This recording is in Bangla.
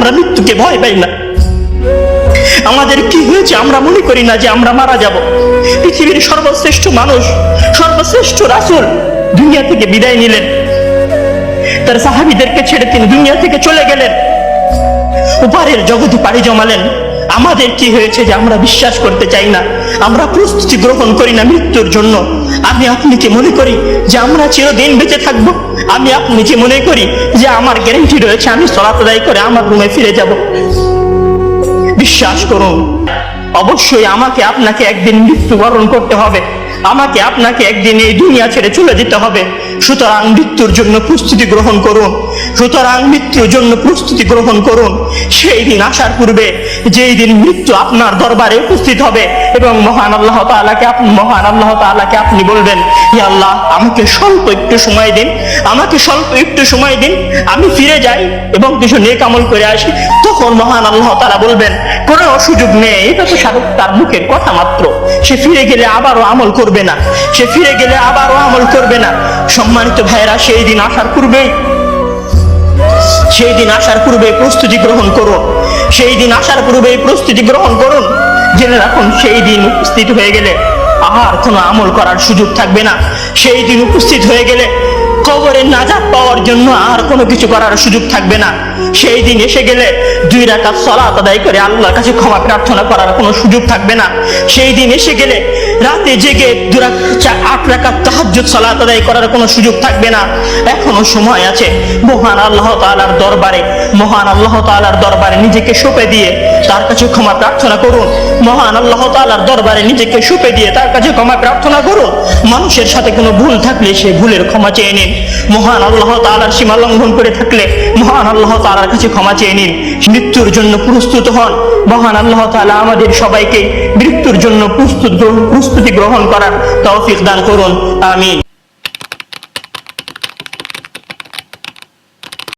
আমরা মৃত্যুকে ভয় পাই না? আমাদের কি হয়েছে আমরা মনে করি না যে আমরা মারা যাব? পৃথিবীর সর্বশ্রেষ্ঠ মানুষ, সর্বশ্রেষ্ঠ রাসূল দুনিয়া থেকে বিদায় নিলেন, তার সাহাবীদেরকে ছেড়ে তিনি দুনিয়া থেকে চলে গেলেন, উপরের জগতে পাড়ি জমালেন। আমাদের কি হয়েছে যে আমরা বিশ্বাস করতে চাই না, আমরা প্রস্তুতি গ্রহণ করি না মৃত্যুর জন্য? আমি আপনি কি মনে করি যে আমরা চিরদিন বেঁচে থাকবো? আমি আপনি কি মনে করি যে আমার গ্যারান্টি রয়েছে আমি সালাত আদায় করে আমার রুমে ফিরে যাব? বিশ্বাস করুন, অবশ্যই আমাকে আপনাকে একদিন মৃত্যুবরণ করতে হবে, আমাকে আপনাকে একদিন এই দুনিয়া ছেড়ে চলে যেতে হবে। সুতরাং মৃত্যুর জন্য প্রস্তুতি গ্রহণ করুন, সুতরাং মৃত্যুর জন্য প্রস্তুতি গ্রহণ করুন। সেই দিন আসার পূর্বে, যেই দিন মৃত্যু আপনার দরবারে উপস্থিত হবে এবং মহান আল্লাহ তাআলাকে আপনি বলবেন, ইয়া আল্লাহ, আমাকে স্বল্প একটু সময় দিন, আমাকে স্বল্প একটু সময় দিন, আমি ফিরে যাই এবং কিছু নেক আমল করে আসি। তখন মহান আল্লাহ তাআলা বলবেন, কোনো সুযোগ নেই, এটা তো তার মুখের কথা মাত্র, সে ফিরে গেলে আবারও আমল করবে না, সে ফিরে গেলে আবারও আমল করবে না। সম্মানিত ভাইরা, সেই দিন আসার পূর্বে প্রস্তুতি গ্রহণ করুন, সেই দিন আসার পূর্বে প্রস্তুতি গ্রহণ করুন। জেনে রাখুন, সেই দিন উপস্থিত হয়ে গেলে আর কোনো আমল করার সুযোগ থাকবে না। সেই দিন উপস্থিত হয়ে গেলে কবরে নাজাত পাওয়ার জন্য আর কোনো কিছু করার সুযোগ থাকবে না। সেই দিন এসে গেলে 2 রাকাত সালাত আদায় করে আল্লাহর কাছে ক্ষমা প্রার্থনা করার কোনো সুযোগ থাকবে না। সেই দিন এসে গেলে রাতে জেগে 8 রাকাত তাহাজ্জুদ সালাত আদায় করার কোনো সুযোগ থাকবে না। এখনো সময় আছে। মহান আল্লাহ তাআলার দরবারে নিজেকে সঁপে দিয়ে তার কাছে ক্ষমা প্রার্থনা করুন। মহান আল্লাহ তাআলার দরবারে নিজেকে সঁপে দিয়ে তার কাছে ক্ষমা প্রার্থনা করুন। মানুষের সাথে কোনো ভুল থাকলে সে ভুলের ক্ষমা চেয়ে নিন। মহান আল্লাহ তাআলার সীমা লঙ্ঘন করে থাকলে মহান আল্লাহ তাআলার কাছে ক্ষমা চেয়ে নিন। মৃত্যুর জন্য প্রস্তুত হন। মহান আল্লাহ তাআলা আমাদের সবাইকে মৃত্যুর জন্য প্রস্তুতি গ্রহণ করার তৌফিক দান করুন। আমিন।